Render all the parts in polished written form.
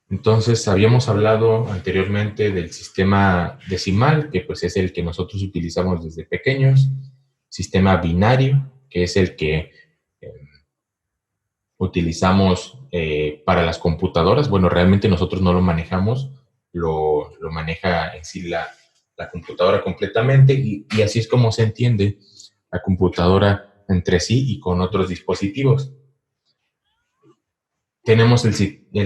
Entonces, habíamos hablado anteriormente del sistema decimal, que pues es el que nosotros utilizamos desde pequeños, sistema binario, que es el que eh, utilizamos para las computadoras. Bueno, realmente nosotros no lo manejamos, lo maneja en sí la computadora completamente y así es como se entiende la computadora entre sí y con otros dispositivos. Tenemos el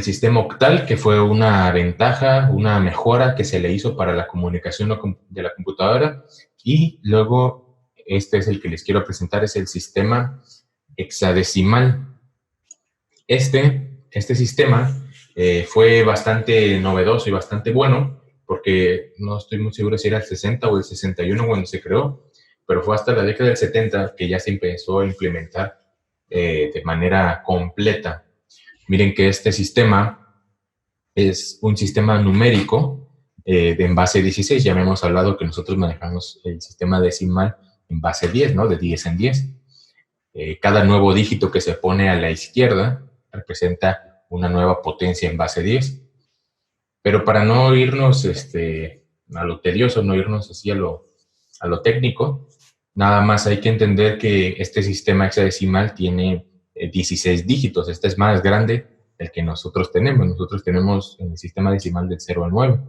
sistema octal, que fue una ventaja, una mejora que se le hizo para la comunicación de la computadora. Y luego, este es el que les quiero presentar, es el sistema hexadecimal. Este sistema fue bastante novedoso y bastante bueno, porque no estoy muy seguro si era el 60 o el 61 cuando se creó, pero fue hasta la década del 70 que ya se empezó a implementar de manera completa. Miren que este sistema es un sistema numérico en base 16. Ya hemos hablado que nosotros manejamos el sistema decimal en base 10, ¿no? De 10 en 10. Cada nuevo dígito que se pone a la izquierda representa una nueva potencia en base 10. Pero para no irnos a lo tedioso, no irnos así a lo técnico, nada más hay que entender que este sistema hexadecimal tiene 16 dígitos. Este es más grande del que nosotros tenemos. Nosotros tenemos en el sistema decimal del 0 al 9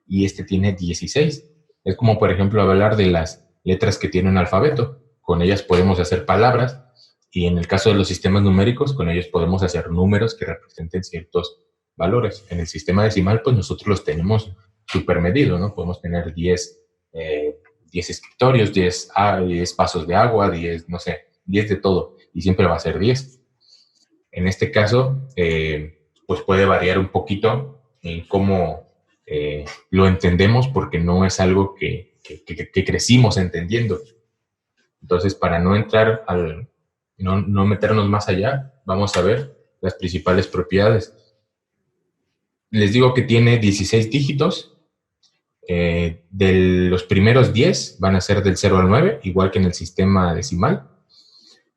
y este tiene 16. Es como, por ejemplo, hablar de las letras que tiene un alfabeto. Con ellas podemos hacer palabras y en el caso de los sistemas numéricos, con ellos podemos hacer números que representen ciertos valores. En el sistema decimal, pues nosotros los tenemos supermedidos, ¿no? Podemos tener 10 escritorios, 10 vasos de agua, 10, no sé, 10 de todo, y siempre va a ser 10. En este caso, pues puede variar un poquito en cómo lo entendemos, porque no es algo que crecimos entendiendo. Entonces, para no entrar no meternos más allá, vamos a ver las principales propiedades. Les digo que tiene 16 dígitos. De los primeros 10 van a ser del 0 al 9, igual que en el sistema decimal.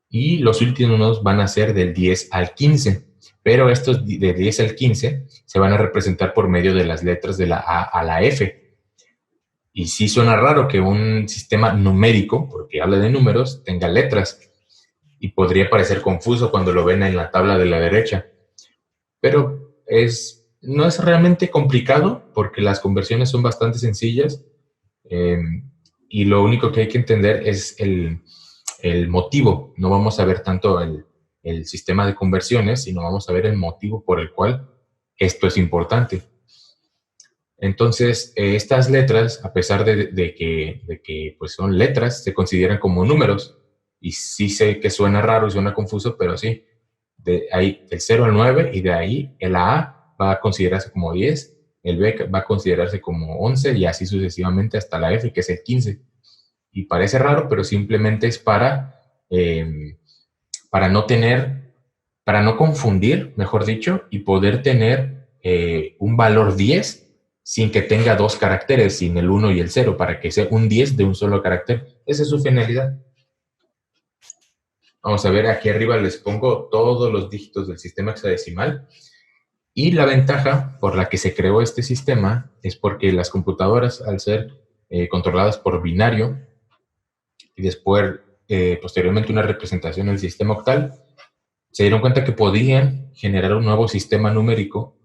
Y los últimos van a ser del 10 al 15. Pero estos de 10 al 15 se van a representar por medio de las letras de la A a la F. Y sí suena raro que un sistema numérico, porque habla de números, tenga letras. Y podría parecer confuso cuando lo ven en la tabla de la derecha. Pero no es realmente complicado porque las conversiones son bastante sencillas eh, y lo único que hay que entender es el motivo. No vamos a ver tanto el sistema de conversiones, sino vamos a ver el motivo por el cual esto es importante. Entonces, estas letras, a pesar de que pues son letras, se consideran como números. Y sí sé que suena raro y suena confuso, pero sí, de ahí del 0 al 9 y de ahí el A va a considerarse como 10, el B va a considerarse como 11 y así sucesivamente hasta la F, que es el 15. Y parece raro, pero simplemente es para no tener, para no confundir, mejor dicho, y poder tener un valor 10 sin que tenga dos caracteres, sin el 1 y el 0, para que sea un 10 de un solo carácter. Esa es su finalidad. Vamos a ver, aquí arriba les pongo todos los dígitos del sistema hexadecimal. Y la ventaja por la que se creó este sistema es porque las computadoras, al ser controladas por binario y después, posteriormente, una representación del sistema octal, se dieron cuenta que podían generar un nuevo sistema numérico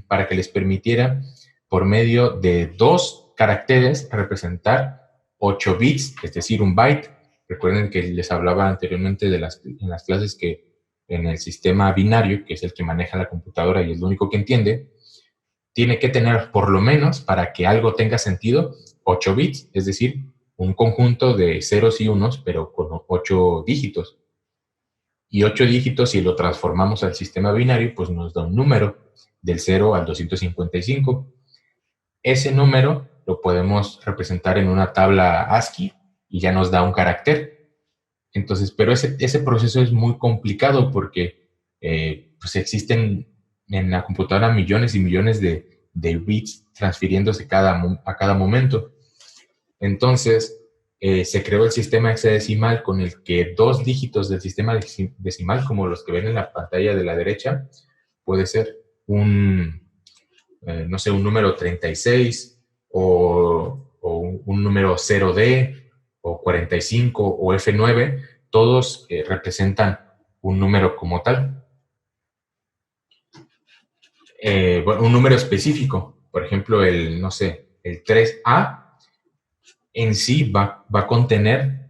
para que les permitiera, por medio de dos caracteres, representar 8 bits, es decir, un byte. Recuerden que les hablaba anteriormente en las clases que en el sistema binario, que es el que maneja la computadora y es lo único que entiende, tiene que tener por lo menos, para que algo tenga sentido, 8 bits, es decir, un conjunto de ceros y unos, pero con 8 dígitos. Y 8 dígitos, si lo transformamos al sistema binario, pues nos da un número del 0 al 255. Ese número lo podemos representar en una tabla ASCII y ya nos da un carácter. Entonces, pero ese proceso es muy complicado porque pues existen en la computadora millones y millones de bits transfiriéndose a cada momento. Entonces, se creó el sistema hexadecimal con el que dos dígitos del sistema decimal, como los que ven en la pantalla de la derecha, puede ser un no sé, un número 36 o un número 0D o 45 o F9, todos representan un número como tal. Bueno, un número específico, por ejemplo, no sé, el 3A en sí va a contener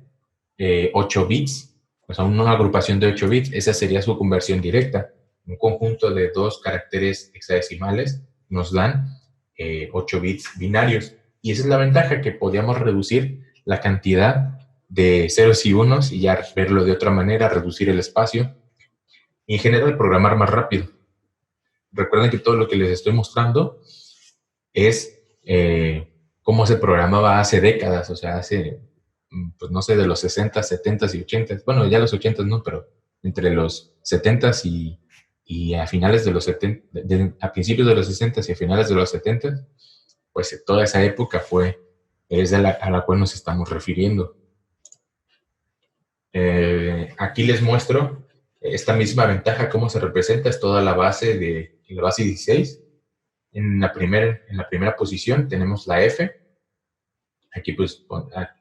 8 bits, o sea, una agrupación de 8 bits, esa sería su conversión directa. Un conjunto de 2 caracteres hexadecimales nos dan 8 bits binarios. Y esa es la ventaja, que podíamos reducir la cantidad de ceros y unos y ya verlo de otra manera, reducir el espacio y en general programar más rápido. Recuerden que todo lo que les estoy mostrando es cómo se programaba hace décadas, o sea, hace, pues no sé, de los 60, 70 y 80, bueno, ya los 80 no, pero entre los 70 y a finales de los 70, a principios de los 60 y a finales de los 70, pues toda esa época es a la cual nos estamos refiriendo. Aquí les muestro esta misma ventaja, cómo se representa, es toda la base de la base 16. En la primera posición tenemos la F. Aquí, pues,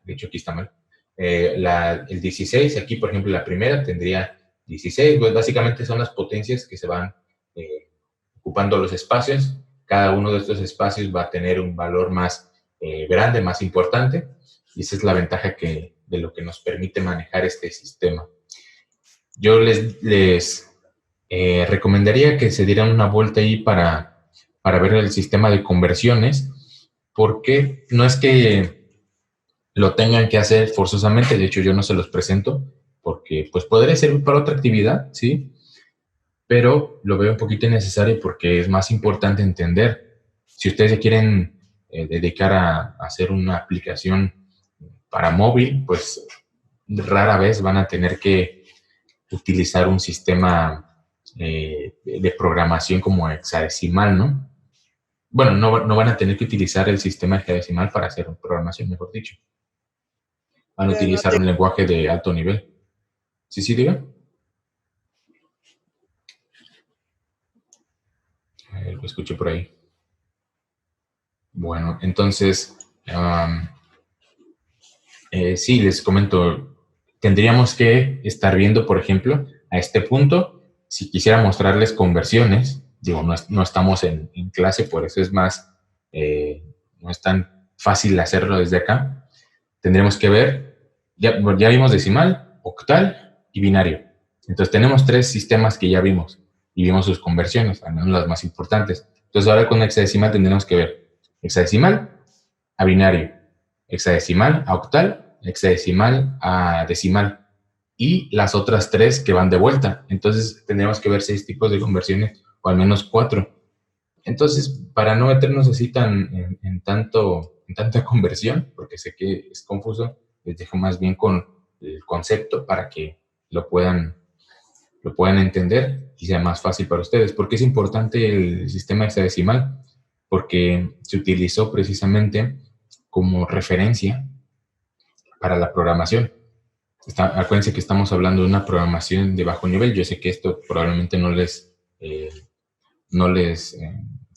de hecho, aquí está mal. El 16, aquí, por ejemplo, la primera tendría 16. Pues básicamente son las potencias que se van ocupando los espacios. Cada uno de estos espacios va a tener un valor más grande, más importante. Y esa es la ventaja de lo que nos permite manejar este sistema. Yo les recomendaría que se dieran una vuelta ahí para ver el sistema de conversiones, porque no es que lo tengan que hacer forzosamente, de hecho yo no se los presento, porque pues podría servir para otra actividad, ¿sí? Pero lo veo un poquito innecesario porque es más importante entender. Si ustedes se quieren dedicar a hacer una aplicación para móvil, pues rara vez van a tener que utilizar un sistema de programación como hexadecimal, ¿no? Bueno, no van a tener que utilizar el sistema hexadecimal para hacer programación, mejor dicho. Van a utilizar un lenguaje de alto nivel. ¿Sí, sí, diga? Lo escuché por ahí. Bueno, entonces, sí, les comento, tendríamos que estar viendo, por ejemplo, a este punto, si quisiera mostrarles conversiones, digo, no estamos en clase, por eso es más, no es tan fácil hacerlo desde acá. Tendremos que ver, ya vimos decimal, octal y binario. Entonces tenemos 3 sistemas que ya vimos y vimos sus conversiones, al menos las más importantes. Entonces ahora con hexadecimal tendremos que ver hexadecimal a binario, hexadecimal a octal, hexadecimal a decimal y las otras 3 que van de vuelta. Entonces tendremos que ver 6 tipos de conversiones o al menos 4. Entonces, para no meternos así en tanta conversión, porque sé que es confuso, les dejo más bien con el concepto para que lo puedan entender y sea más fácil para ustedes. ¿Por qué es importante el sistema hexadecimal? Porque se utilizó precisamente como referencia para la programación. Acuérdense que estamos hablando de una programación de bajo nivel. Yo sé que esto probablemente no les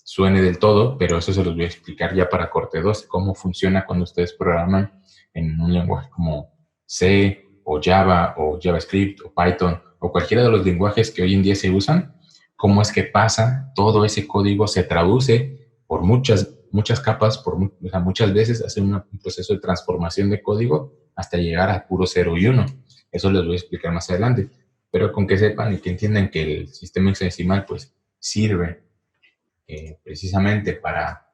suene del todo, pero eso se los voy a explicar ya para corte 2, cómo funciona cuando ustedes programan en un lenguaje como C o Java o JavaScript o Python o cualquiera de los lenguajes que hoy en día se usan, cómo es que pasa, todo ese código se traduce por muchas capas, o sea, muchas veces hace un proceso de transformación de código hasta llegar a puro 0 y 1. Eso les voy a explicar más adelante, pero con que sepan y que entiendan que el sistema hexadecimal pues sirve precisamente para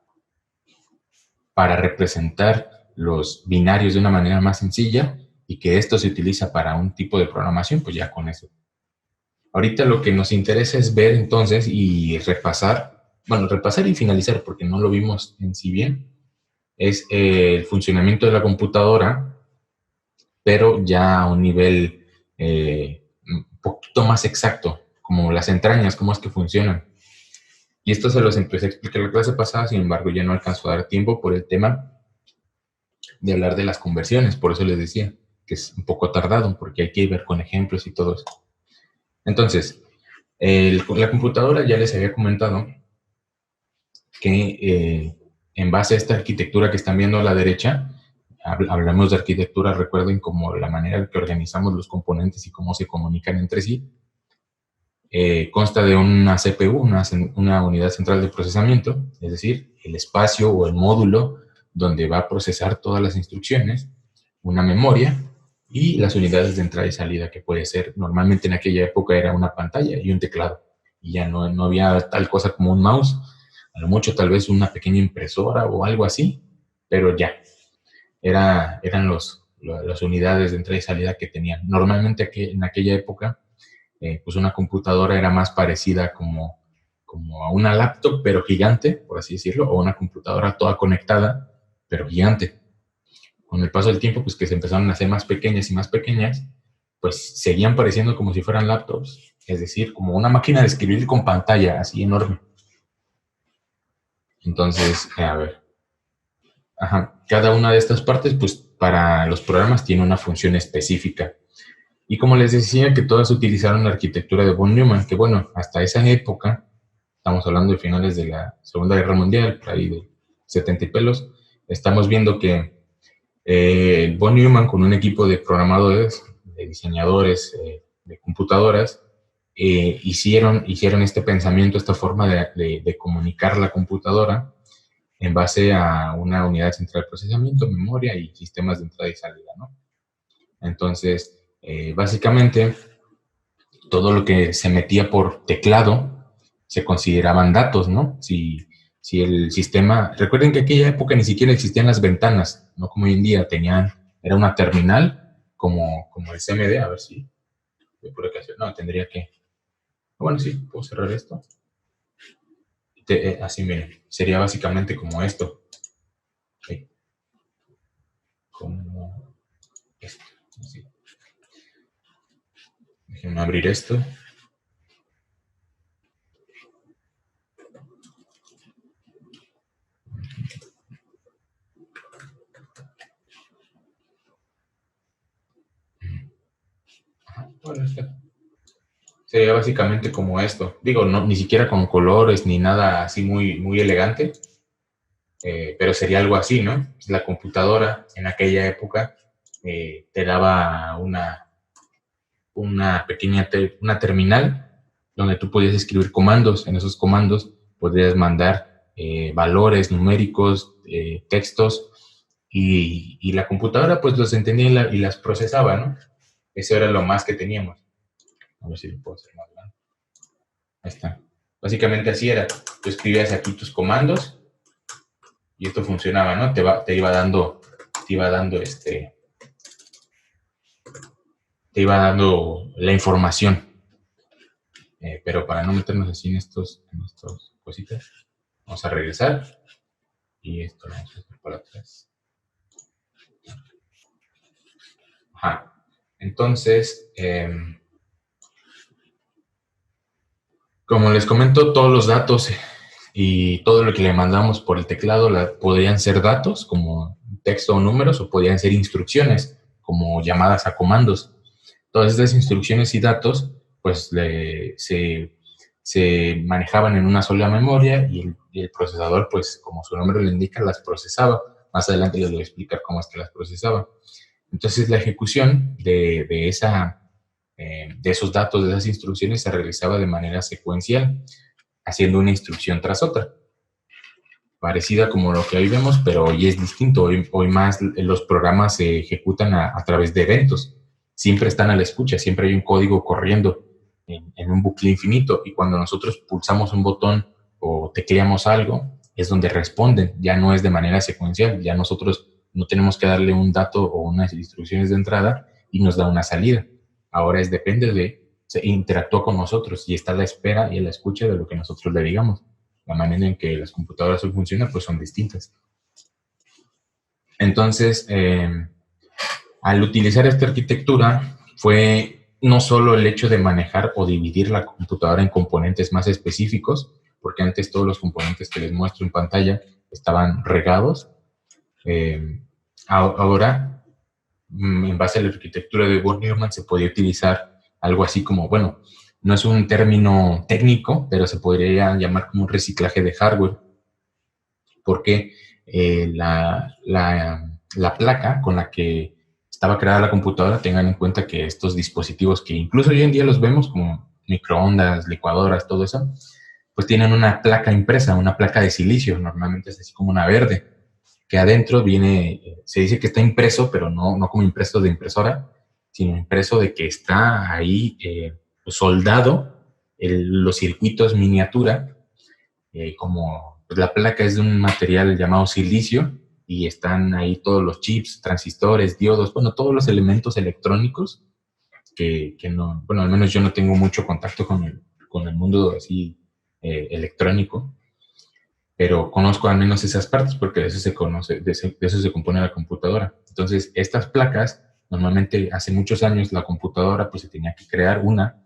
representar los binarios de una manera más sencilla y que esto se utiliza para un tipo de programación, pues ya con eso. Ahorita lo que nos interesa es ver entonces y repasar y finalizar, porque no lo vimos en sí bien, es el funcionamiento de la computadora, pero ya a un nivel un poquito más exacto, como las entrañas, cómo es que funcionan. Y esto se los empecé a explicar en la clase pasada, sin embargo ya no alcanzó a dar tiempo por el tema de hablar de las conversiones, por eso les decía que es un poco tardado, porque hay que ver con ejemplos y todo eso. Entonces, la computadora ya les había comentado que en base a esta arquitectura que están viendo a la derecha, hablamos de arquitectura, recuerden, como la manera en que organizamos los componentes y cómo se comunican entre sí. Consta de una CPU, una unidad central de procesamiento, es decir, el espacio o el módulo donde va a procesar todas las instrucciones, una memoria y las unidades de entrada y salida, que puede ser, normalmente en aquella época era una pantalla y un teclado, y ya no había tal cosa como un mouse, a lo mucho tal vez una pequeña impresora o algo así, pero ya, eran las unidades de entrada y salida que tenían. Normalmente en aquella época, pues una computadora era más parecida como a una laptop, pero gigante, por así decirlo, o una computadora toda conectada, pero gigante. Con el paso del tiempo, pues que se empezaron a hacer más pequeñas y más pequeñas, pues seguían pareciendo como si fueran laptops, es decir, como una máquina de escribir con pantalla así enorme. Entonces, a ver, cada una de estas partes, pues para los programas tiene una función específica. Y como les decía, que todas utilizaron la arquitectura de von Neumann, que bueno, hasta esa época, estamos hablando de finales de la Segunda Guerra Mundial, por ahí de 70 y pelos, estamos viendo que von Neumann, con un equipo de programadores, de diseñadores de computadoras, hicieron este pensamiento, esta forma de comunicar la computadora en base a una unidad central de procesamiento, memoria y sistemas de entrada y salida, ¿no? Entonces, básicamente, todo lo que se metía por teclado se consideraban datos, ¿no? Si el sistema... Recuerden que en aquella época ni siquiera existían las ventanas, no como hoy en día, era una terminal como el CMD, a ver si... No, tendría que... Bueno, sí, puedo cerrar esto. Así, miren, sería básicamente como esto. ¿Sí? Como esto, así. Déjenme abrir esto. Bueno, sería básicamente como esto. Digo, no, ni siquiera con colores ni nada así muy, muy elegante, pero sería algo así, ¿no? La computadora en aquella época te daba una pequeña una terminal donde tú podías escribir comandos. En esos comandos podrías mandar valores numéricos, textos, y la computadora pues los entendía y las procesaba, ¿no? Eso era lo más que teníamos. A ver si lo puedo hacer más grande. Ahí está. Básicamente así era. Tú escribías aquí tus comandos y esto funcionaba, ¿no? Te iba dando la información. Pero para no meternos así en estos cositas, vamos a regresar y esto lo vamos a hacer para atrás. Ajá. Entonces, como les comento, todos los datos y todo lo que le mandamos por el teclado podrían ser datos, como texto o números, o podrían ser instrucciones, como llamadas a comandos. Todas estas instrucciones y datos, pues, se manejaban en una sola memoria y el procesador, pues, como su nombre lo indica, las procesaba. Más adelante les voy a explicar cómo es que las procesaba. Entonces, la ejecución de esos datos, de esas instrucciones, se realizaba de manera secuencial, haciendo una instrucción tras otra. Parecida como lo que hoy vemos, pero hoy es distinto. Hoy más los programas se ejecutan a través de eventos. Siempre están a la escucha, siempre hay un código corriendo en un bucle infinito, y cuando nosotros pulsamos un botón o tecleamos algo, es donde responden. Ya no es de manera secuencial, ya nosotros no tenemos que darle un dato o unas instrucciones de entrada y nos da una salida. Ahora se interactúa con nosotros y está a la espera y a la escucha de lo que nosotros le digamos. La manera en que las computadoras hoy funcionan, pues son distintas. Entonces, al utilizar esta arquitectura, fue no solo el hecho de manejar o dividir la computadora en componentes más específicos, porque antes todos los componentes que les muestro en pantalla estaban regados. Ahora, en base a la arquitectura de von Neumann, se podía utilizar algo así como, bueno, no es un término técnico, pero se podría llamar como un reciclaje de hardware. porque la placa con la que estaba creada la computadora, tengan en cuenta que estos dispositivos que incluso hoy en día los vemos como microondas, licuadoras, todo eso, pues tienen una placa impresa, una placa de silicio, normalmente es así como una verde, que adentro viene, se dice que está impreso, pero no como impreso de impresora, sino impreso de que está ahí pues soldado los circuitos miniatura, como pues la placa es de un material llamado silicio, y están ahí todos los chips, transistores, diodos, bueno, todos los elementos electrónicos que no, bueno, al menos yo no tengo mucho contacto con el mundo así electrónico, pero conozco al menos esas partes porque de eso se conoce, de eso se compone la computadora. Entonces, estas placas, normalmente hace muchos años la computadora pues se tenía que crear una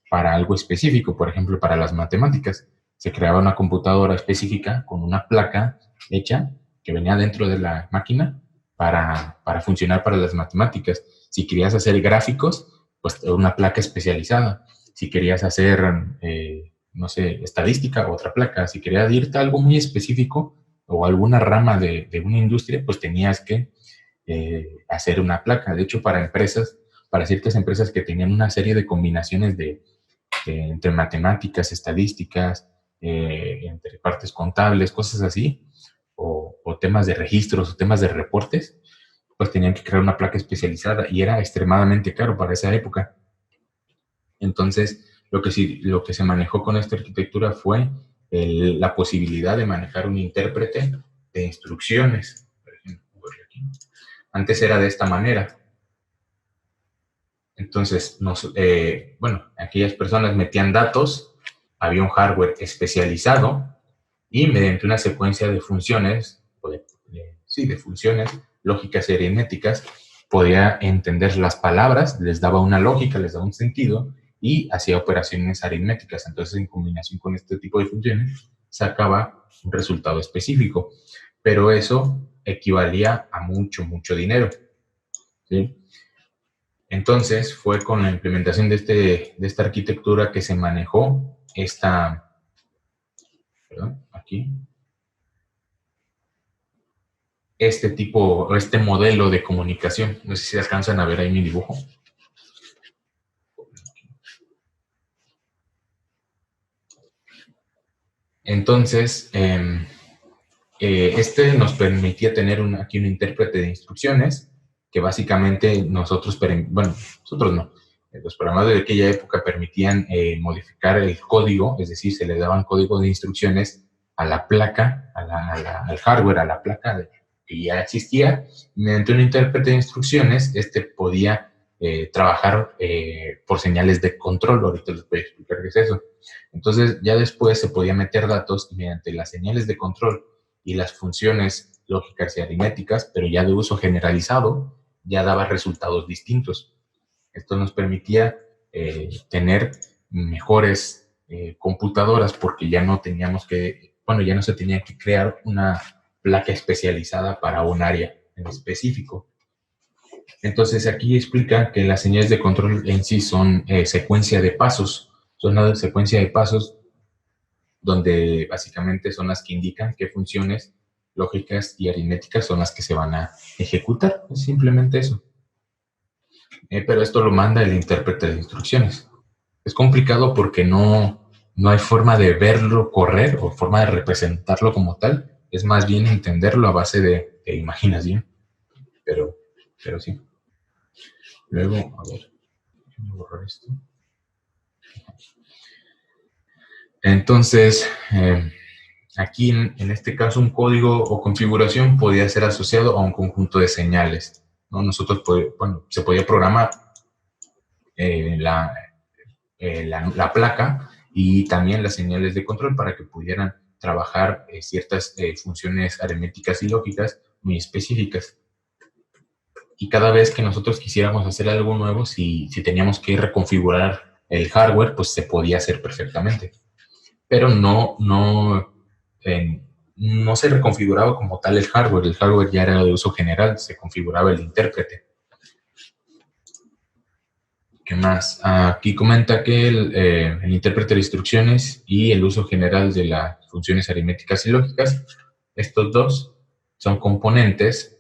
para algo específico, por ejemplo, para las matemáticas. Se creaba una computadora específica con una placa hecha que venía dentro de la máquina para funcionar para las matemáticas. Si querías hacer gráficos, pues una placa especializada. Si querías hacer no sé, estadística, otra placa. Si querías irte a algo muy específico o alguna rama de una industria, pues tenías que hacer una placa. De hecho, para empresas, para ciertas empresas que tenían una serie de combinaciones entre matemáticas, estadísticas, entre partes contables, cosas así, o temas de registros o temas de reportes, pues tenían que crear una placa especializada y era extremadamente caro para esa época. Entonces, lo que se manejó con esta arquitectura fue la posibilidad de manejar un intérprete de instrucciones. Por ejemplo, antes era de esta manera. Entonces, bueno, aquellas personas metían datos, había un hardware especializado y mediante una secuencia de funciones, de funciones lógicas y aritméticas, podía entender las palabras, les daba una lógica, les daba un sentido y hacía operaciones aritméticas. Entonces, en combinación con este tipo de funciones, sacaba un resultado específico. Pero eso equivalía a mucho, mucho dinero, ¿sí? Entonces, fue con la implementación de esta arquitectura que se manejó aquí, este modelo de comunicación. No sé si alcanzan a ver ahí mi dibujo. Entonces, este nos permitía tener aquí un intérprete de instrucciones que básicamente nosotros no, los programadores de aquella época permitían modificar el código, es decir, se le daban código de instrucciones a la placa, al hardware, a la placa que ya existía. Mediante un intérprete de instrucciones, este podía trabajar por señales de control. Ahorita les voy a explicar qué es eso. Entonces, ya después se podía meter datos y mediante las señales de control y las funciones lógicas y aritméticas, pero ya de uso generalizado, ya daba resultados distintos. Esto nos permitía tener mejores computadoras porque ya no teníamos ya no se tenía que crear una placa especializada para un área en específico. Entonces aquí explica que las señales de control en sí son secuencia de pasos, son una secuencia de pasos donde básicamente son las que indican qué funciones lógicas y aritméticas son las que se van a ejecutar. Es simplemente eso. Pero esto lo manda el intérprete de instrucciones. Es complicado porque no hay forma de verlo correr o forma de representarlo como tal. Es más bien entenderlo a base de imaginación. Pero sí. Luego, a ver, déjame borrar esto. Entonces, aquí en este caso un código o configuración podía ser asociado a un conjunto de señales, ¿no? Nosotros, se podía programar la placa y también las señales de control para que pudieran trabajar ciertas funciones aritméticas y lógicas muy específicas. Y cada vez que nosotros quisiéramos hacer algo nuevo, si teníamos que reconfigurar el hardware, pues se podía hacer perfectamente. Pero no se reconfiguraba como tal el hardware ya era de uso general, se configuraba el intérprete. ¿Qué más? Aquí comenta que el intérprete de instrucciones y el uso general de las funciones aritméticas y lógicas Estos dos son componentes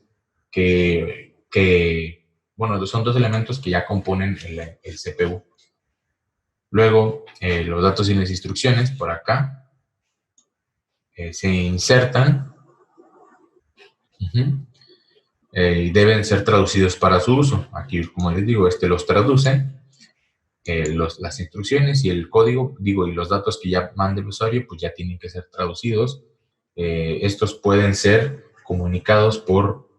bueno, son dos elementos que ya componen el CPU. Luego, los datos y las instrucciones por acá se insertan y deben ser traducidos para su uso. Aquí, como les digo, los traduce, las instrucciones y el código, y los datos que ya manda el usuario, pues ya tienen que ser traducidos. Estos pueden ser comunicados por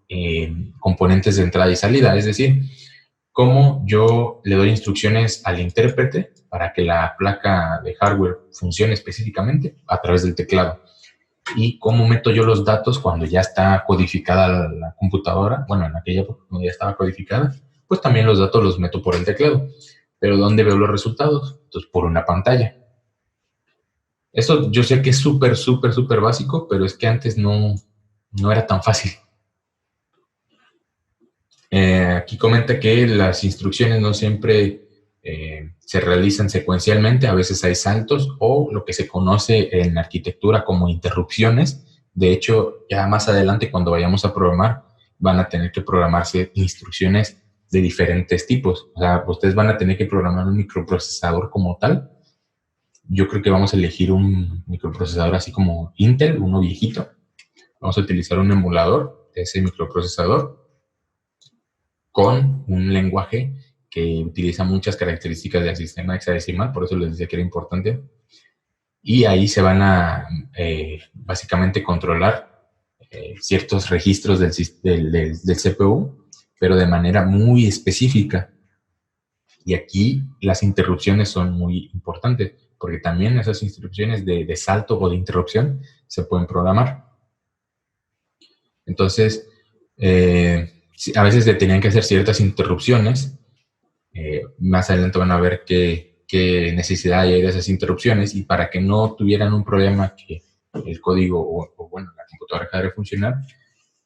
componentes de entrada y salida, es decir, cómo yo le doy instrucciones al intérprete para que la placa de hardware funcione específicamente a través del teclado. Y cómo meto yo los datos cuando ya está codificada la computadora. Bueno, en aquella época cuando ya estaba codificada, pues también los datos los meto por el teclado. Pero ¿dónde veo los resultados? Entonces, por una pantalla. Eso yo sé que es súper, súper, súper básico, pero es que antes no era tan fácil. Aquí comenta que las instrucciones no siempre se realizan secuencialmente, a veces hay saltos o lo que se conoce en arquitectura como interrupciones. De hecho, ya más adelante cuando vayamos a programar, van a tener que programarse instrucciones de diferentes tipos. O sea, ustedes van a tener que programar un microprocesador como tal. Yo creo que vamos a elegir un microprocesador así como Intel, uno viejito. Vamos a utilizar un emulador de ese microprocesador con un lenguaje que utiliza muchas características del sistema hexadecimal, por eso les decía que era importante. Y ahí se van a básicamente controlar ciertos registros del CPU, pero de manera muy específica. Y aquí las interrupciones son muy importantes, porque también esas instrucciones de salto o de interrupción se pueden programar. Entonces, a veces se tenían que hacer ciertas interrupciones. Más adelante van a ver qué necesidad hay de esas interrupciones, y para que no tuvieran un problema que el código o bueno, la computadora dejara de funcionar,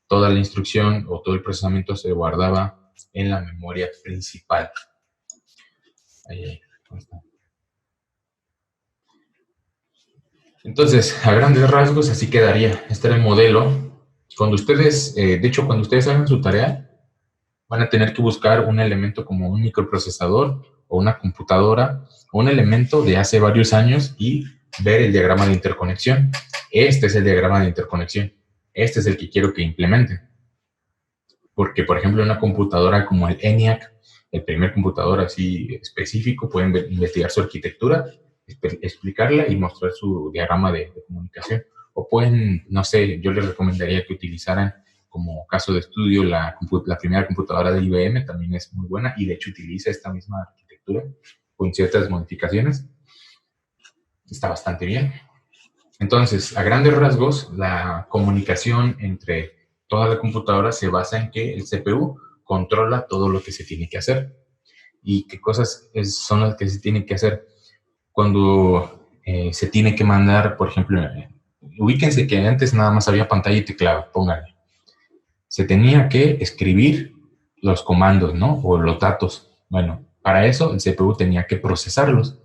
toda la instrucción o todo el procesamiento se guardaba en la memoria principal. Ahí está. Entonces, a grandes rasgos, así quedaría. Este era el modelo. Cuando ustedes, de hecho, cuando ustedes hagan su tarea, van a tener que buscar un elemento como un microprocesador o una computadora, o un elemento de hace varios años y ver el diagrama de interconexión. Este es el diagrama de interconexión. Este es el que quiero que implementen. Porque, por ejemplo, una computadora como el ENIAC, el primer computador así específico, pueden investigar su arquitectura, explicarla y mostrar su diagrama de comunicación. O pueden, no sé, yo les recomendaría que utilizaran como caso de estudio la primera computadora de IBM, también es muy buena y de hecho utiliza esta misma arquitectura con ciertas modificaciones. Está bastante bien. Entonces, a grandes rasgos, la comunicación entre toda la computadora se basa en que el CPU controla todo lo que se tiene que hacer. ¿Y qué cosas son las que se tienen que hacer? Cuando se tiene que mandar, por ejemplo, ubíquense que antes nada más había pantalla y teclado, pónganle. Se tenía que escribir los comandos, ¿no? O los datos. Bueno, para eso el CPU tenía que procesarlos.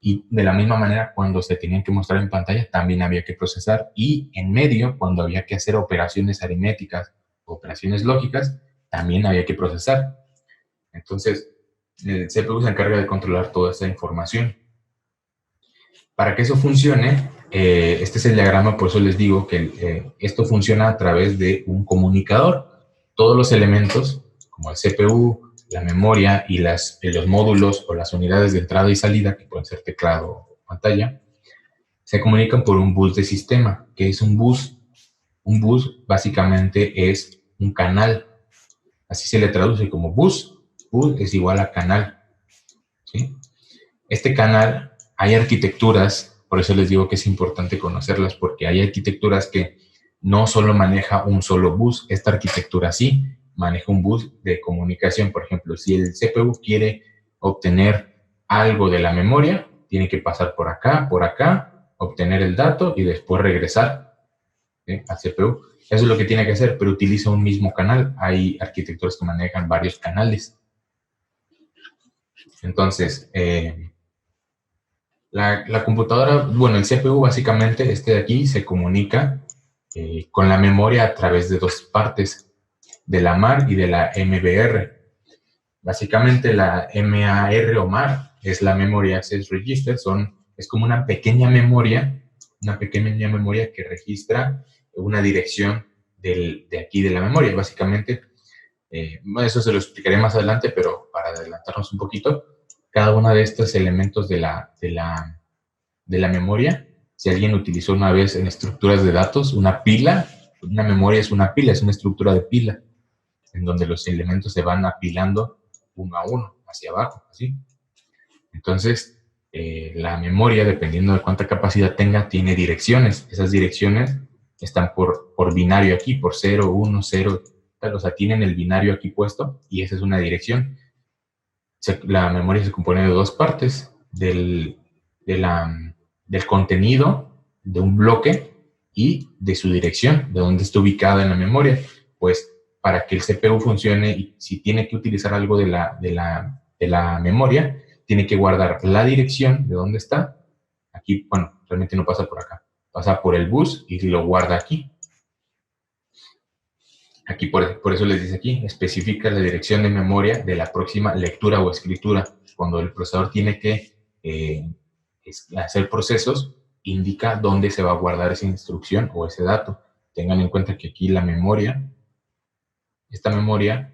Y de la misma manera, cuando se tenían que mostrar en pantalla, también había que procesar. Y en medio, cuando había que hacer operaciones aritméticas, operaciones lógicas, también había que procesar. Entonces, el CPU se encarga de controlar toda esa información. Para que eso funcione, este es el diagrama, por eso les digo que esto funciona a través de un comunicador. Todos los elementos, como el CPU, la memoria y los módulos o las unidades de entrada y salida, que pueden ser teclado o pantalla, se comunican por un bus de sistema. ¿Qué es un bus? Un bus básicamente es un canal. Así se le traduce como bus. Bus es igual a canal, ¿sí? Este canal, hay arquitecturas, por eso les digo que es importante conocerlas, porque hay arquitecturas que no solo maneja un solo bus. Esta arquitectura sí maneja un bus de comunicación. Por ejemplo, si el CPU quiere obtener algo de la memoria, tiene que pasar por acá, obtener el dato y después regresar al CPU. Eso es lo que tiene que hacer, pero utiliza un mismo canal. Hay arquitecturas que manejan varios canales. Entonces, la computadora, bueno, el CPU básicamente, este de aquí, se comunica con la memoria a través de dos partes, de la MAR y de la MBR. Básicamente la MAR o MAR es la Memory Access Register, es como una pequeña memoria que registra una dirección de aquí de la memoria. Básicamente, eso se lo explicaré más adelante, pero para adelantarnos un poquito, cada uno de estos elementos de la memoria, si alguien utilizó una vez en estructuras de datos, una pila, una memoria es una pila, es una estructura de pila, en donde los elementos se van apilando uno a uno, hacia abajo, así. Entonces, la memoria, dependiendo de cuánta capacidad tenga, tiene direcciones. Esas direcciones están por binario aquí, por 0, 1, 0, tal. O sea, tienen el binario aquí puesto y esa es una dirección. La memoria se compone de dos partes, del contenido de un bloque y de su dirección, de dónde está ubicada en la memoria. Pues para que el CPU funcione y si tiene que utilizar algo de la memoria, tiene que guardar la dirección de dónde está. Aquí, bueno, realmente no pasa por acá. Pasa por el bus y lo guarda aquí. Aquí por eso les dice aquí, especifica la dirección de memoria de la próxima lectura o escritura. Cuando el procesador tiene que hacer procesos, indica dónde se va a guardar esa instrucción o ese dato. Tengan en cuenta que aquí la memoria, esta memoria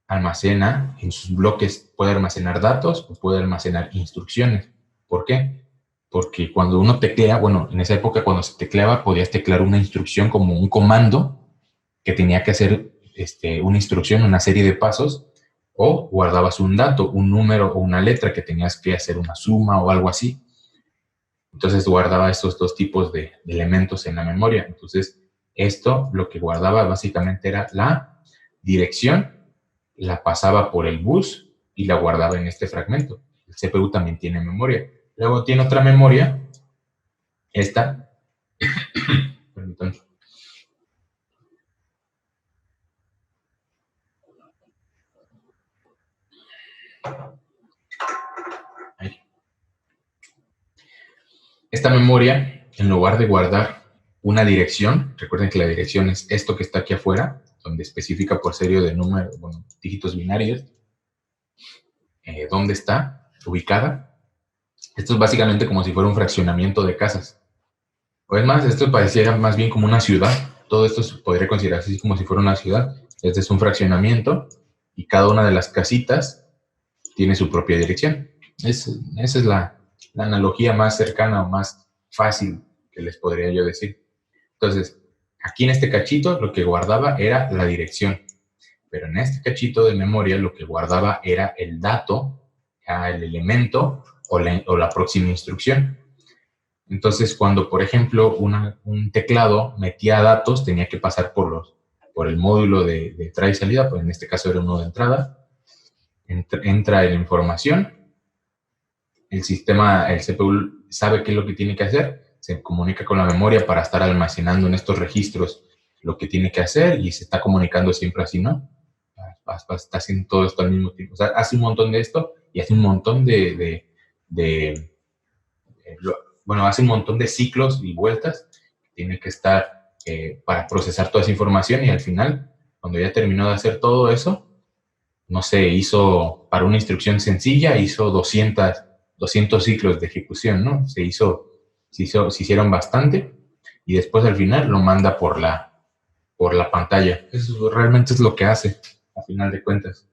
almacena en sus bloques, puede almacenar datos o puede almacenar instrucciones. ¿Por qué? Porque cuando uno teclea, bueno, en esa época cuando se tecleaba podías teclear una instrucción como un comando que tenía que hacer una instrucción, una serie de pasos, o guardabas un dato, un número o una letra que tenías que hacer una suma o algo así. Entonces guardaba estos dos tipos de elementos en la memoria. Entonces esto lo que guardaba básicamente era la dirección, la pasaba por el bus y la guardaba en este fragmento. El CPU también tiene memoria. Luego tiene otra memoria, esta, permítanme. Esta memoria, en lugar de guardar una dirección, recuerden que la dirección es esto que está aquí afuera, donde especifica por serie de números, bueno, dígitos binarios, dónde está ubicada. Esto es básicamente como si fuera un fraccionamiento de casas. O es más, esto pareciera más bien como una ciudad. Todo esto se podría considerarse así como si fuera una ciudad. Este es un fraccionamiento y cada una de las casitas tiene su propia dirección. Esa es la analogía más cercana o más fácil que les podría yo decir. Entonces, aquí en este cachito lo que guardaba era la dirección, pero en este cachito de memoria lo que guardaba era el dato, el elemento o la próxima instrucción. Entonces, cuando, por ejemplo, un teclado metía datos, tenía que pasar por el módulo de entrada y salida, pues en este caso era uno de entrada, entra la información, el sistema, el CPU sabe qué es lo que tiene que hacer, se comunica con la memoria para estar almacenando en estos registros lo que tiene que hacer y se está comunicando siempre así, ¿no? Está haciendo todo esto al mismo tiempo. O sea, hace un montón de esto y hace un montón bueno, hace un montón de ciclos y vueltas. Tiene que estar para procesar toda esa información y al final, cuando ya terminó de hacer todo eso, no sé, hizo para una instrucción sencilla, hizo 200 ciclos de ejecución, ¿no? Se hicieron bastante y después al final lo manda por la pantalla. Eso realmente es lo que hace, a final de cuentas.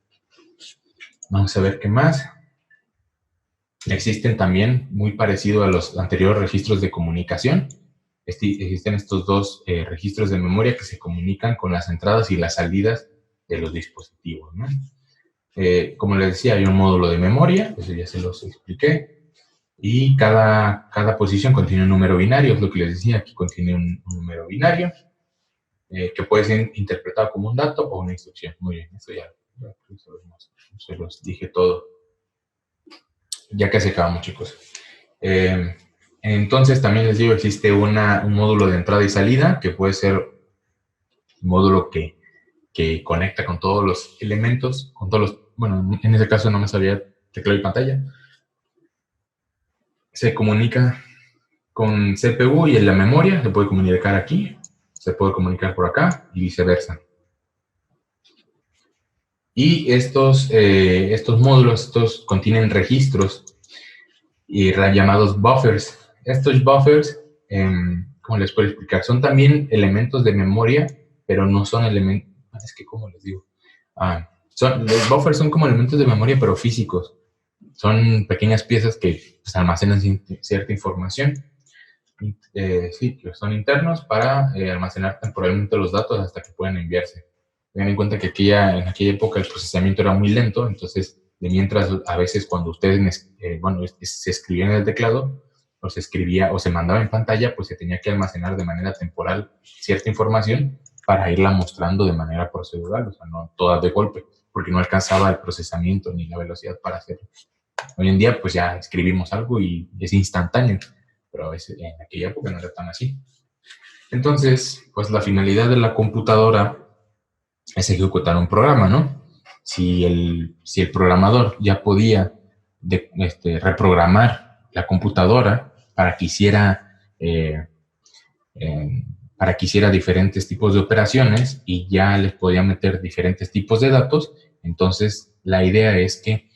Vamos a ver qué más. Existen también, muy parecido a los anteriores registros de comunicación, existen estos dos registros de memoria que se comunican con las entradas y las salidas de los dispositivos, ¿no? Como les decía, hay un módulo de memoria, eso ya se los expliqué, y cada posición contiene un número binario, es lo que les decía, aquí contiene un número binario, que puede ser interpretado como un dato o una instrucción. Muy bien, eso ya se los dije todo. Ya casi acabamos, chicos. Entonces, también les digo, existe un módulo de entrada y salida, que puede ser un módulo que conecta con todos los elementos, con todos los, bueno, en ese caso no me sabía teclado y pantalla. Se comunica con CPU y en la memoria, se puede comunicar aquí. se puede comunicar por acá y viceversa. Y estos módulos, contienen registros llamados buffers. Estos buffers, ¿cómo les puedo explicar? Son también elementos de memoria, pero no son elementos, es que, ¿cómo les digo? Los buffers son como elementos de memoria, pero físicos. Son pequeñas piezas que pues, almacenan cierta información. Sí, que son internos para almacenar temporalmente los datos hasta que puedan enviarse. Tengan en cuenta que en aquella época el procesamiento era muy lento, entonces, de mientras a veces cuando ustedes, se escribía en el teclado, o se escribía o se mandaba en pantalla, pues se tenía que almacenar de manera temporal cierta información para irla mostrando de manera procedural, o sea, no todas de golpe, porque no alcanzaba el procesamiento ni la velocidad para hacerlo. Hoy en día, pues ya escribimos algo y es instantáneo, pero a veces, en aquella época no era tan así. Entonces, pues la finalidad de la computadora es ejecutar un programa, ¿no? Si el programador ya podía reprogramar la computadora para que hiciera diferentes tipos de operaciones y ya les podía meter diferentes tipos de datos, entonces la idea es que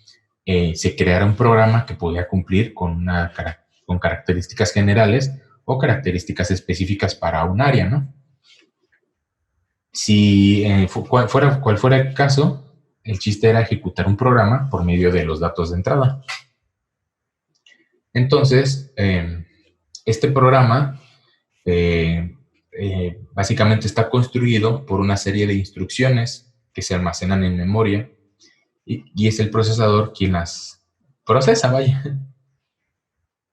se creara un programa que podía cumplir con características generales o características específicas para un área, ¿no? Si cual fuera el caso, el chiste era ejecutar un programa por medio de los datos de entrada. Entonces, este programa básicamente está construido por una serie de instrucciones que se almacenan en memoria y es el procesador quien las procesa, vaya.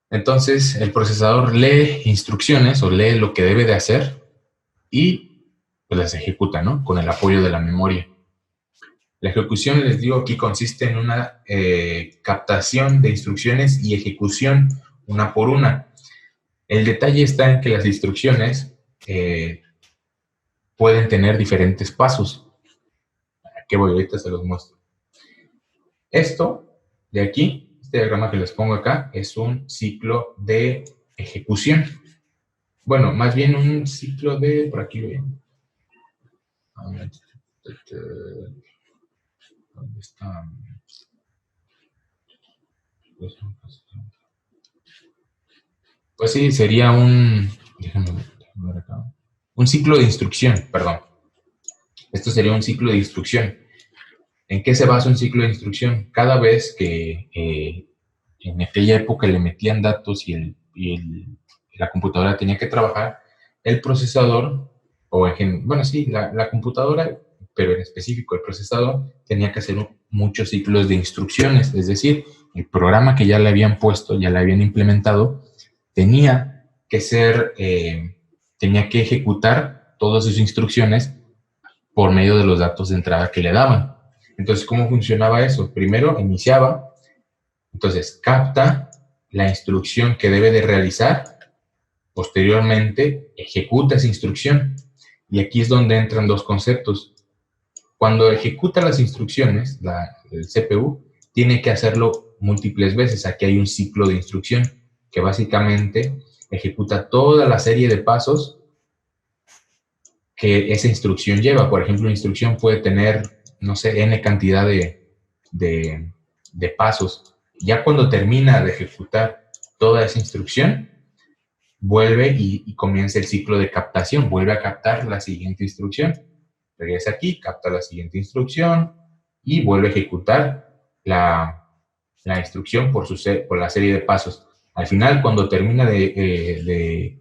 Entonces, el procesador lee instrucciones o lee lo que debe de hacer y pues las ejecuta, ¿no? Con el apoyo de la memoria. La ejecución, les digo, aquí consiste en una captación de instrucciones y ejecución una por una. El detalle está en que las instrucciones pueden tener diferentes pasos. ¿A qué voy? Ahorita se los muestro. Esto de aquí, este diagrama que les pongo acá, es un ciclo de ejecución. Bueno, más bien un ciclo de... Por aquí ven. ¿Dónde está? Pues sí, sería un... Déjame ver acá. Un ciclo de instrucción, perdón. Esto sería un ciclo de instrucción. ¿En qué se basa un ciclo de instrucción? Cada vez que en aquella época le metían datos y la computadora tenía que trabajar, el procesador, la computadora, pero en específico el procesador, tenía que hacer muchos ciclos de instrucciones, es decir, el programa que ya le habían puesto, ya le habían implementado, tenía que ejecutar todas sus instrucciones por medio de los datos de entrada que le daban. Entonces, ¿cómo funcionaba eso? Primero iniciaba, entonces capta la instrucción que debe de realizar, posteriormente ejecuta esa instrucción. Y aquí es donde entran dos conceptos. Cuando ejecuta las instrucciones, el CPU tiene que hacerlo múltiples veces. Aquí hay un ciclo de instrucción que básicamente ejecuta toda la serie de pasos que esa instrucción lleva. Por ejemplo, una instrucción puede tener, no sé, n cantidad de pasos. Ya cuando termina de ejecutar toda esa instrucción, vuelve y comienza el ciclo de captación. Vuelve a captar la siguiente instrucción. Regresa aquí, capta la siguiente instrucción y vuelve a ejecutar la instrucción por la serie de pasos. Al final, cuando termina de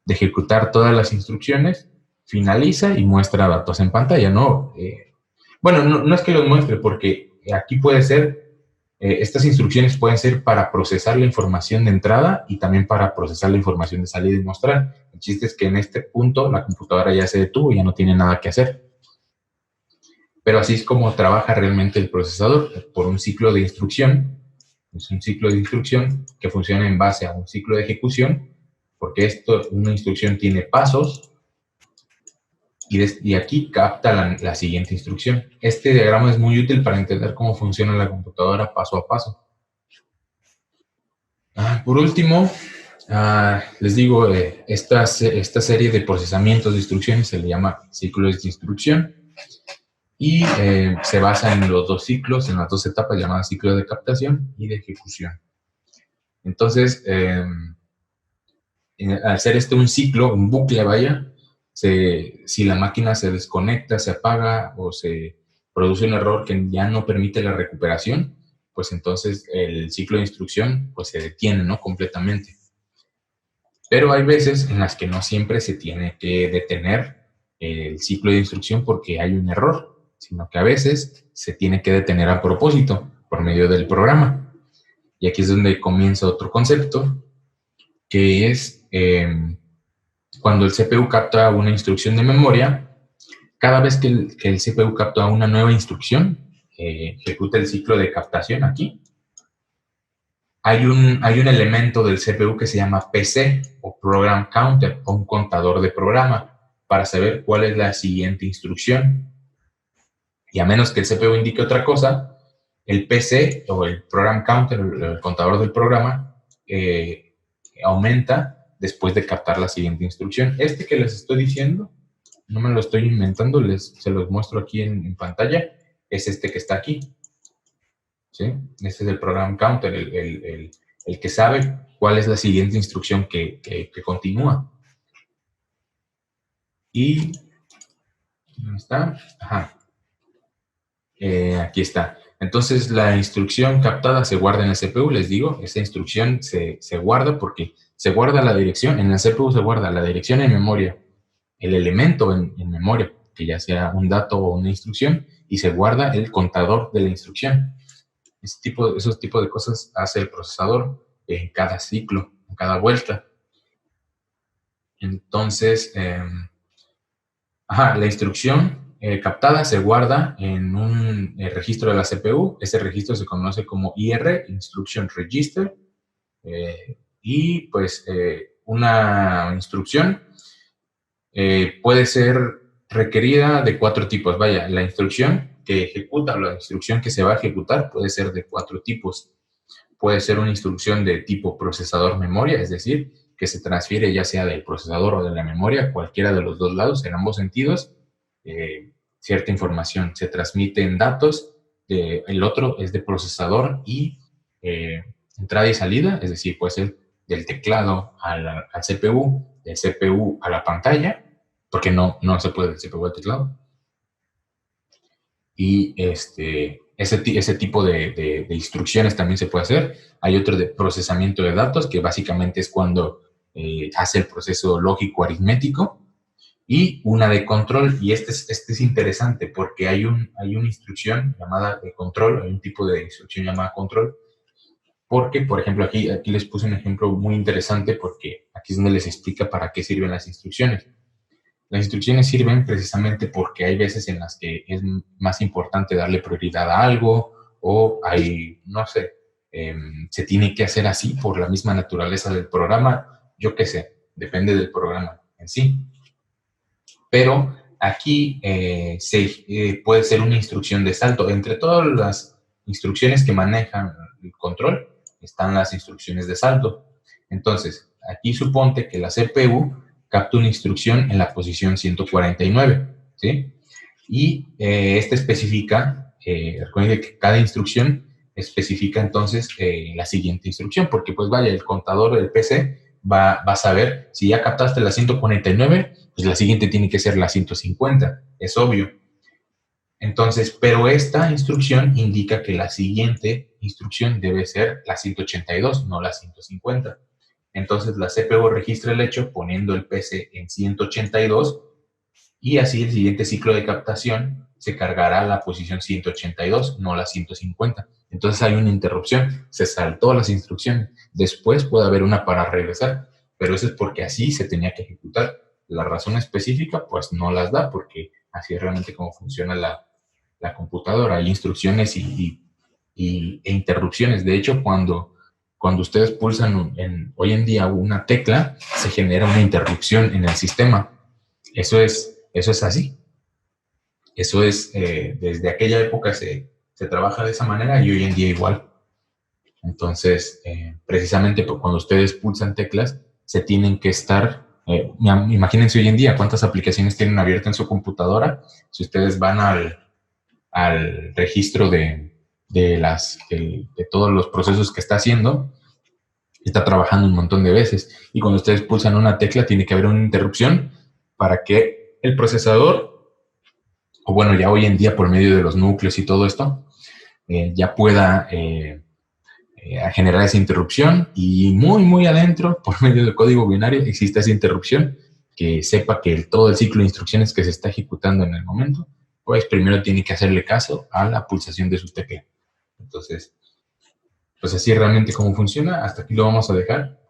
ejecutar todas las instrucciones, finaliza y muestra datos en pantalla, ¿no? No es que los muestre, porque aquí puede ser, estas instrucciones pueden ser para procesar la información de entrada y también para procesar la información de salida y mostrar. El chiste es que en este punto la computadora ya se detuvo, ya no tiene nada que hacer. Pero así es como trabaja realmente el procesador, por un ciclo de instrucción. Es un ciclo de instrucción que funciona en base a un ciclo de ejecución, porque una instrucción tiene pasos, y aquí capta la siguiente instrucción. Este diagrama es muy útil para entender cómo funciona la computadora paso a paso. Por último, Les digo, esta serie de procesamientos de instrucciones se le llama ciclos de instrucción y se basa en los dos ciclos, en las dos etapas llamadas ciclo de captación y de ejecución. Entonces, al ser un ciclo, un bucle, vaya, si la máquina se desconecta, se apaga o se produce un error que ya no permite la recuperación, pues entonces el ciclo de instrucción pues se detiene, ¿no? Completamente. Pero hay veces en las que no siempre se tiene que detener el ciclo de instrucción porque hay un error, sino que a veces se tiene que detener a propósito por medio del programa. Y aquí es donde comienza otro concepto, que es cuando el CPU capta una instrucción de memoria, cada vez que el CPU capta una nueva instrucción, ejecuta el ciclo de captación aquí. Hay un elemento del CPU que se llama PC o Program Counter o un contador de programa para saber cuál es la siguiente instrucción. Y a menos que el CPU indique otra cosa, el PC o el Program Counter, el contador del programa, aumenta después de captar la siguiente instrucción. Este que les estoy diciendo, no me lo estoy inventando, se los muestro aquí en pantalla, es este que está aquí. ¿Sí? Este es el Program Counter, el que sabe cuál es la siguiente instrucción que continúa. Y, ¿dónde está? Ajá. Aquí está. Entonces, la instrucción captada se guarda en el CPU, les digo, esa instrucción se guarda porque se guarda la dirección, en el CPU se guarda la dirección en memoria, el elemento en memoria, que ya sea un dato o una instrucción, y se guarda el contador de la instrucción. Esos tipos de cosas hace el procesador en cada ciclo, en cada vuelta. Entonces, la instrucción captada se guarda en un registro de la CPU. Ese registro se conoce como IR, Instruction Register. Y pues una instrucción puede ser requerida de 4 tipos. Vaya, la instrucción que ejecuta o la instrucción que se va a ejecutar puede ser de 4 tipos. Puede ser una instrucción de tipo procesador memoria, es decir, que se transfiere ya sea del procesador o de la memoria, cualquiera de los dos lados, en ambos sentidos. Cierta información se transmite en datos, el otro es de procesador y entrada y salida, es decir, puede ser del teclado al CPU, del CPU a la pantalla, porque no se puede del CPU al teclado. Y ese tipo de instrucciones también se puede hacer. Hay otro de procesamiento de datos, que básicamente es cuando hace el proceso lógico aritmético, y una de control, y este es interesante porque hay una instrucción llamada de control, hay un tipo de instrucción llamada control, porque, por ejemplo, aquí les puse un ejemplo muy interesante porque aquí es donde les explica para qué sirven las instrucciones. Las instrucciones sirven precisamente porque hay veces en las que es más importante darle prioridad a algo o hay, no sé, se tiene que hacer así por la misma naturaleza del programa, yo qué sé, depende del programa en sí. Pero aquí puede ser una instrucción de salto. Entre todas las instrucciones que manejan el control están las instrucciones de salto. Entonces, aquí suponte que la CPU capta una instrucción en la posición 149, ¿sí? Y esta especifica, recuerden que cada instrucción especifica entonces la siguiente instrucción, porque pues vaya, el contador del PC va a saber si ya captaste la 149, pues la siguiente tiene que ser la 150, es obvio. Entonces, pero esta instrucción indica que la siguiente instrucción debe ser la 182, no la 150. Entonces, la CPU registra el hecho poniendo el PC en 182 y así el siguiente ciclo de captación se cargará a la posición 182, no la 150. Entonces hay una interrupción, se saltó las instrucciones. Después puede haber una para regresar, pero eso es porque así se tenía que ejecutar. La razón específica, pues no las da, porque así es realmente como funciona la computadora. Hay instrucciones e interrupciones. De hecho, cuando ustedes pulsan hoy en día una tecla, se genera una interrupción en el sistema. Eso es así. Eso es, desde aquella época se trabaja de esa manera y hoy en día igual. Entonces, precisamente cuando ustedes pulsan teclas, se tienen que estar, imagínense hoy en día cuántas aplicaciones tienen abiertas en su computadora. Si ustedes van al registro de todos los procesos que está haciendo, está trabajando un montón de veces. Y cuando ustedes pulsan una tecla, tiene que haber una interrupción para que el procesador, o bueno, ya hoy en día por medio de los núcleos y todo esto, ya pueda a generar esa interrupción, y muy, muy adentro, por medio del código binario, existe esa interrupción que sepa que todo el ciclo de instrucciones que se está ejecutando en el momento, pues primero tiene que hacerle caso a la pulsación de su tecla. Entonces, pues así realmente cómo funciona. Hasta aquí lo vamos a dejar.